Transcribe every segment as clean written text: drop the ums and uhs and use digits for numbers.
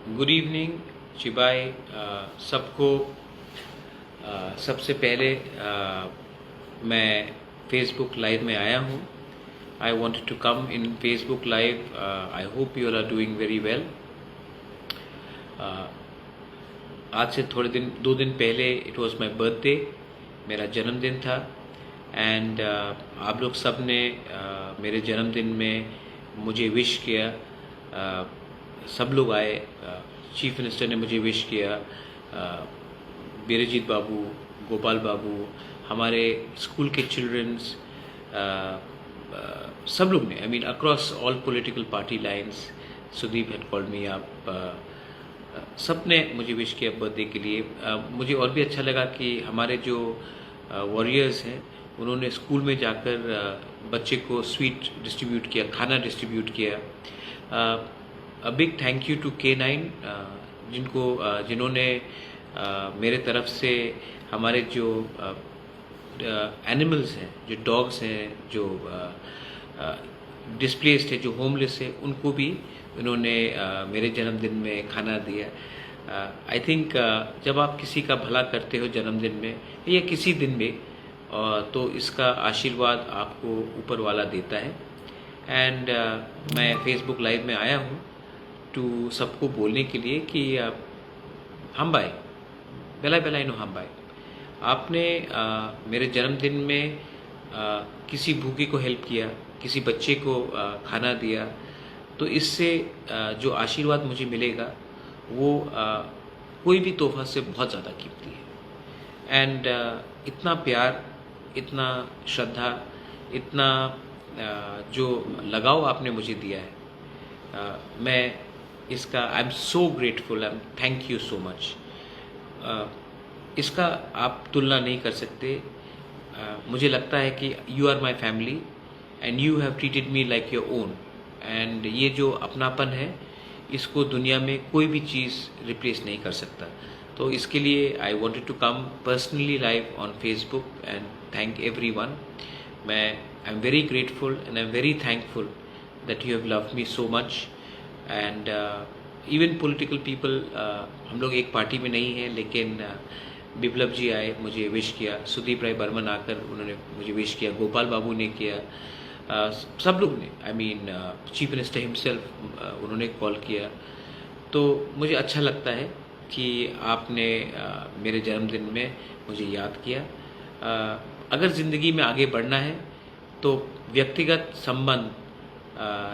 Good evening चिबाई सबको। सबसे पहले मैं फेसबुक लाइव में आया हूँ। I wanted to come in Facebook live. I hope you are doing very well. आज से थोड़े दिन 2 दिन पहले इट वॉज माई बर्थडे, मेरा जन्मदिन था। एंड आप लोग सब ने मेरे जन्मदिन में मुझे विश किया। सब लोग आए। चीफ मिनिस्टर ने मुझे विश किया, बीरजीत बाबू, गोपाल बाबू, हमारे स्कूल के चिल्ड्रंस, सब लोग ने, I mean across all political party lines. Sudeep had called me up. सब ने मुझे विश किया बर्थडे के लिए। मुझे और भी अच्छा लगा कि हमारे जो वॉरियर्स हैं उन्होंने स्कूल में जाकर बच्चे को स्वीट डिस्ट्रीब्यूट किया, खाना डिस्ट्रीब्यूट किया। A big thank you to K9 जिन्होंने मेरे तरफ से हमारे जो एनिमल्स हैं, जो डॉग्स हैं, जो डिस्प्लेस्ड है, जो होमलेस है, उनको भी उन्होंने मेरे जन्मदिन में खाना दिया। आई थिंक जब आप किसी का भला करते हो जन्मदिन में या किसी दिन में, तो इसका आशीर्वाद आपको ऊपर वाला देता है। एंड मैं फेसबुक लाइव में आया हूँ टू सबको बोलने के लिए कि हम भाई बेला बेला नो हम भाई, आपने मेरे जन्मदिन में किसी भूखे को हेल्प किया, किसी बच्चे को खाना दिया, तो इससे जो आशीर्वाद मुझे मिलेगा वो कोई भी तोहफा से बहुत ज़्यादा कीमती है। एंड इतना प्यार, इतना श्रद्धा, इतना जो लगाव आपने मुझे दिया है, मैं इसका I am so grateful. I am thank you so much. इसका आप तुलना नहीं कर सकते। मुझे लगता है कि you are my family and you have treated me like your own. एंड ये जो अपनापन है, इसको दुनिया में कोई भी चीज़ रिप्लेस नहीं कर सकता। तो इसके लिए I wanted to come personally live on Facebook and thank everyone. मैं I am very grateful and I am very thankful that you have loved me so much. And even political people, हम लोग एक party में नहीं हैं, लेकिन बिप्लब जी आए, मुझे विश किया। सुदीप राय बर्मन आकर उन्होंने मुझे विश किया, गोपाल बाबू ने किया, सब लोग ने, I mean chief minister himself उन्होंने कॉल किया। तो मुझे अच्छा लगता है कि आपने मेरे जन्मदिन में मुझे याद किया। अगर ज़िंदगी में आगे बढ़ना है तो व्यक्तिगत संबंध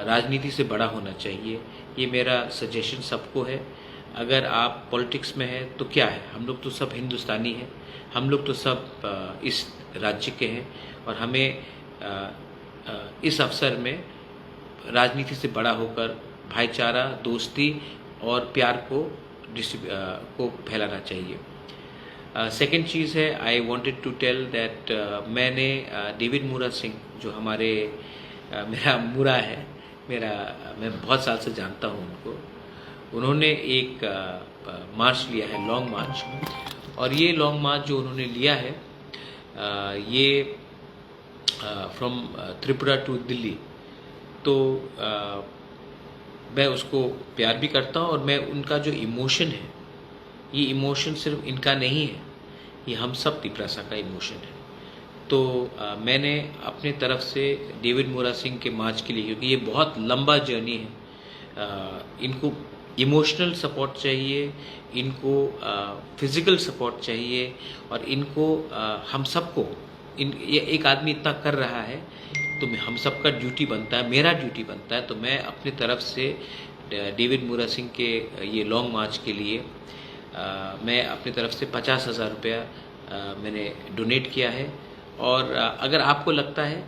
राजनीति से बड़ा होना चाहिए। ये मेरा सजेशन सबको है। अगर आप पॉलिटिक्स में हैं तो क्या है, हम लोग तो सब हिंदुस्तानी हैं, हम लोग तो सब इस राज्य के हैं, और हमें इस अवसर में राजनीति से बड़ा होकर भाईचारा, दोस्ती और प्यार को फैलाना चाहिए। सेकेंड चीज़ है, I wanted to tell that मैंने डेविड मुरासिंग, जो हमारे मेरा मुरा है, मैं बहुत साल से जानता हूँ उनको। उन्होंने एक मार्च लिया है, लॉन्ग मार्च, और ये लॉन्ग मार्च जो उन्होंने लिया है, ये फ्रॉम त्रिपुरा टू दिल्ली। तो मैं उसको प्यार भी करता हूँ, और मैं उनका जो इमोशन है, ये इमोशन सिर्फ इनका नहीं है, ये हम सब तिपरासा का इमोशन है। तो मैंने अपने तरफ से डेविड मुरासिंग के मार्च के लिए, क्योंकि ये बहुत लंबा जर्नी है, इनको इमोशनल सपोर्ट चाहिए, इनको फिज़िकल सपोर्ट चाहिए, और इनको हम सबको, ये एक आदमी इतना कर रहा है तो हम सबका ड्यूटी बनता है, मेरा ड्यूटी बनता है। तो मैं अपनी तरफ से डेविड मुरासिंग के ये लॉन्ग मार्च के लिए मैं अपनी तरफ से 50,000 रुपया मैंने डोनेट किया है। और अगर आपको लगता है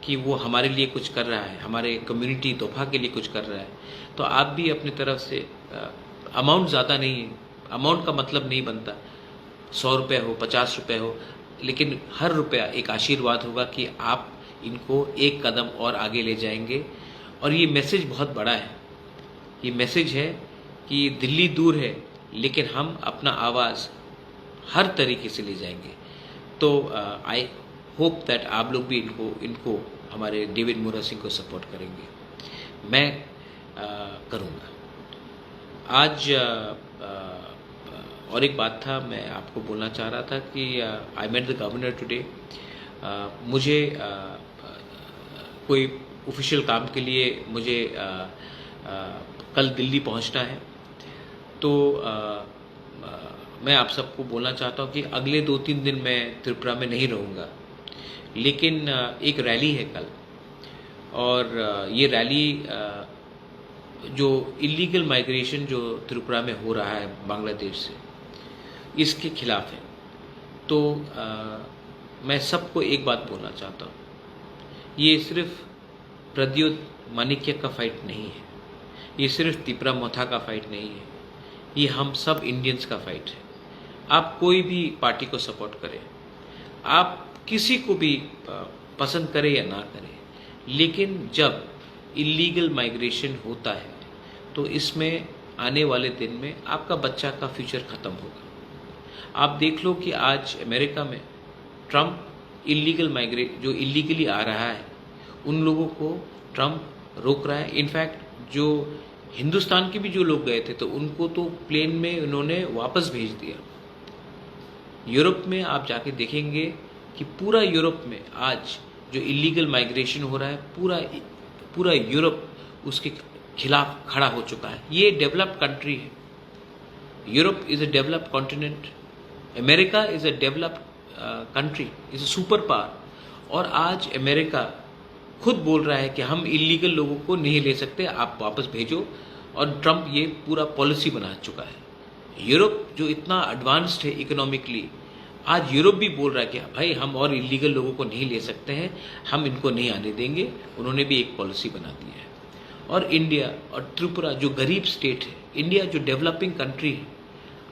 कि वो हमारे लिए कुछ कर रहा है, हमारे कम्युनिटी तोहफा के लिए कुछ कर रहा है, तो आप भी अपनी तरफ से, अमाउंट ज़्यादा नहीं है, अमाउंट का मतलब नहीं बनता 100 रुपये हो, 50 रुपये हो, लेकिन हर रुपया एक आशीर्वाद होगा कि आप इनको एक कदम और आगे ले जाएंगे। और ये मैसेज बहुत बड़ा है। ये मैसेज है कि दिल्ली दूर है, लेकिन हम अपना आवाज़ हर तरीके से ले जाएंगे। तो आई होप दैट आप लोग भी इनको हमारे डेविड मुरासिंग को सपोर्ट करेंगे। मैं करूँगा। आज और एक बात था, मैं आपको बोलना चाह रहा था कि I met the governor today. मुझे कोई ऑफिशियल काम के लिए मुझे कल दिल्ली पहुंचना है, तो मैं आप सबको बोलना चाहता हूं कि अगले 2-3 दिन मैं त्रिपुरा में नहीं रहूँगा, लेकिन एक रैली है कल, और ये रैली जो इलीगल माइग्रेशन जो त्रिपुरा में हो रहा है बांग्लादेश से, इसके खिलाफ है। तो मैं सबको एक बात बोलना चाहता हूँ, ये सिर्फ प्रद्योत माणिक्य का फाइट नहीं है, ये सिर्फ तिपरा मोथा का फाइट नहीं है, ये हम सब इंडियंस का फाइट है। आप कोई भी पार्टी को सपोर्ट करें, आप किसी को भी पसंद करें या ना करें, लेकिन जब इलीगल माइग्रेशन होता है तो इसमें आने वाले दिन में आपका बच्चा का फ्यूचर ख़त्म होगा। आप देख लो कि आज अमेरिका में ट्रम्प जो इलीगली आ रहा है उन लोगों को ट्रम्प रोक रहा है। इनफैक्ट जो हिंदुस्तान के भी जो लोग गए थे तो उनको तो प्लेन में उन्होंने वापस भेज दिया। यूरोप में आप जाके देखेंगे कि पूरा यूरोप में आज जो इलीगल माइग्रेशन हो रहा है, पूरा यूरोप उसके खिलाफ खड़ा हो चुका है। ये डेवलप्ड कंट्री है, Europe is a developed continent, America is a developed country, is a super power. और आज अमेरिका खुद बोल रहा है कि हम इलीगल लोगों को नहीं ले सकते, आप वापस भेजो, और ट्रम्प ये पूरा पॉलिसी बना चुका है। यूरोप जो इतना एडवांस्ड है इकोनॉमिकली, आज यूरोप भी बोल रहा है कि भाई हम और इलीगल लोगों को नहीं ले सकते हैं, हम इनको नहीं आने देंगे। उन्होंने भी एक पॉलिसी बना दी है। और इंडिया और त्रिपुरा जो गरीब स्टेट है, इंडिया जो डेवलपिंग कंट्री है,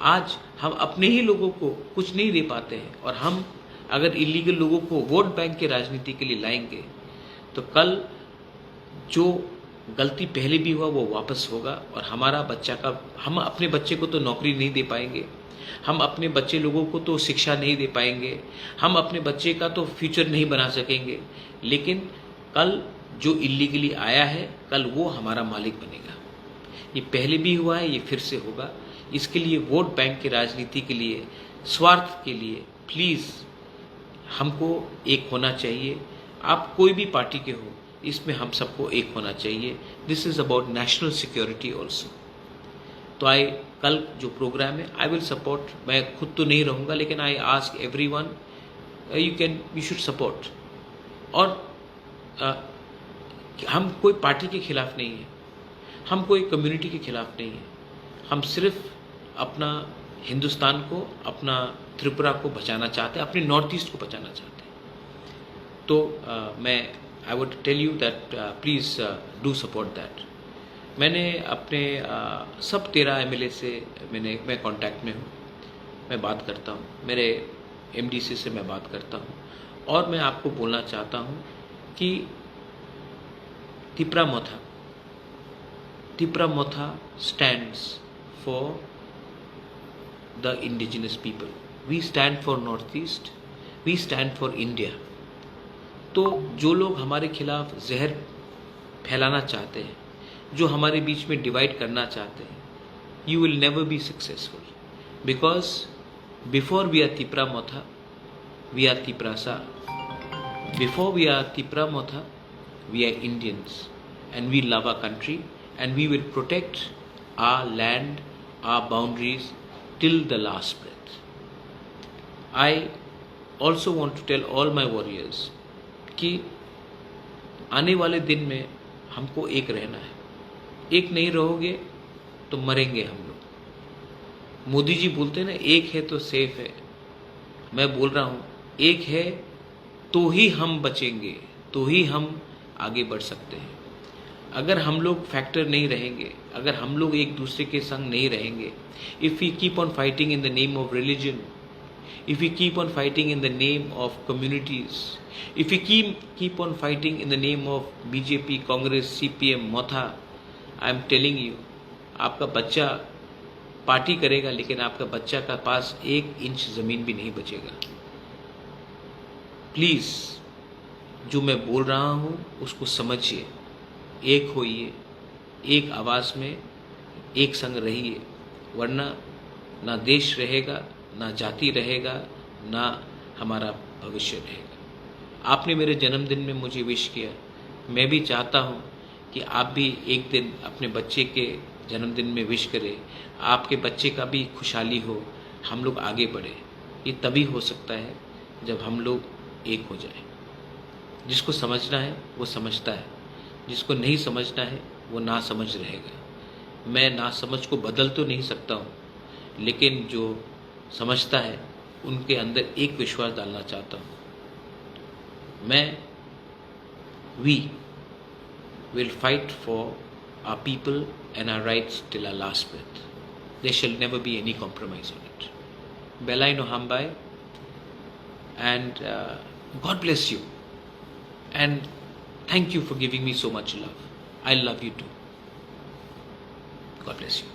आज हम अपने ही लोगों को कुछ नहीं दे पाते हैं, और हम अगर इलीगल लोगों को वोट बैंक की राजनीति के लिए लाएंगे तो कल जो गलती पहले भी हुआ वो वापस होगा। और हम अपने बच्चे को तो नौकरी नहीं दे पाएंगे, हम अपने बच्चे लोगों को तो शिक्षा नहीं दे पाएंगे, हम अपने बच्चे का तो फ्यूचर नहीं बना सकेंगे, लेकिन कल जो इलीगली आया है कल वो हमारा मालिक बनेगा। ये पहले भी हुआ है, ये फिर से होगा। इसके लिए वोट बैंक की राजनीति के लिए, स्वार्थ के लिए प्लीज़ हमको एक होना चाहिए। आप कोई भी पार्टी के हो, इसमें हम सबको एक होना चाहिए। This is about national security also. तो कल जो प्रोग्राम है आई विल सपोर्ट। मैं खुद तो नहीं रहूँगा, लेकिन I ask everyone you should support. और हम कोई पार्टी के खिलाफ नहीं है, हम कोई कम्युनिटी के खिलाफ नहीं है, हम सिर्फ अपना हिंदुस्तान को, अपना त्रिपुरा को बचाना चाहते हैं, अपने नॉर्थ ईस्ट को बचाना चाहते हैं। तो I would tell you that please do support that. मैंने अपने सब 13 MLA से मैं कांटेक्ट में हूँ, मैं बात करता हूँ, मेरे MDC से मैं बात करता हूँ। और मैं आपको बोलना चाहता हूँ कि तिपरा मोथा stands for the indigenous people. We stand for Northeast, we stand for India. तो जो लोग हमारे खिलाफ जहर फैलाना चाहते हैं, जो हमारे बीच में डिवाइड करना चाहते हैं, you will never be successful, because before we are Tipra Motha, we are Tiprasa. Before we are Tipra Motha, we are Indians, and we love our country, and we will protect our land, our boundaries till the last breath. I also want to tell all my warriors कि आने वाले दिन में हमको एक रहना है। एक नहीं रहोगे तो मरेंगे हम लोग। मोदी जी बोलते हैं ना, एक है तो सेफ है। मैं बोल रहा हूँ, एक है तो ही हम बचेंगे, तो ही हम आगे बढ़ सकते हैं। अगर हम लोग फैक्टर नहीं रहेंगे, अगर हम लोग एक दूसरे के संग नहीं रहेंगे, if we keep on fighting in the name of religion, if we keep on fighting in the name of communities, if we keep on fighting in the name of BJP, Congress, CPM, Motha, I am telling you, आपका बच्चा party करेगा, लेकिन आपका बच्चा का पास 1 inch ज़मीन भी नहीं बचेगा। प्लीज़ जो मैं बोल रहा हूँ उसको समझिए, एक होइए, एक आवाज़ में एक संग रहिए, वरना ना देश रहेगा, ना जाति रहेगा, ना हमारा भविष्य रहेगा। आपने मेरे जन्मदिन में मुझे विश किया, मैं भी चाहता हूँ कि आप भी एक दिन अपने बच्चे के जन्मदिन में विश करें, आपके बच्चे का भी खुशहाली हो, हम लोग आगे बढ़े। ये तभी हो सकता है जब हम लोग एक हो जाएं। जिसको समझना है वो समझता है, जिसको नहीं समझना है वो ना समझ रहेगा। मैं ना समझ को बदल तो नहीं सकता हूँ, लेकिन जो समझता है उनके अंदर एक विश्वास डालना चाहता हूँ। मैं we will fight for our people and our rights till our last breath. There shall never be any compromise on it. Belai no hambai, and God bless you. And thank you for giving me so much love. I love you too. God bless you.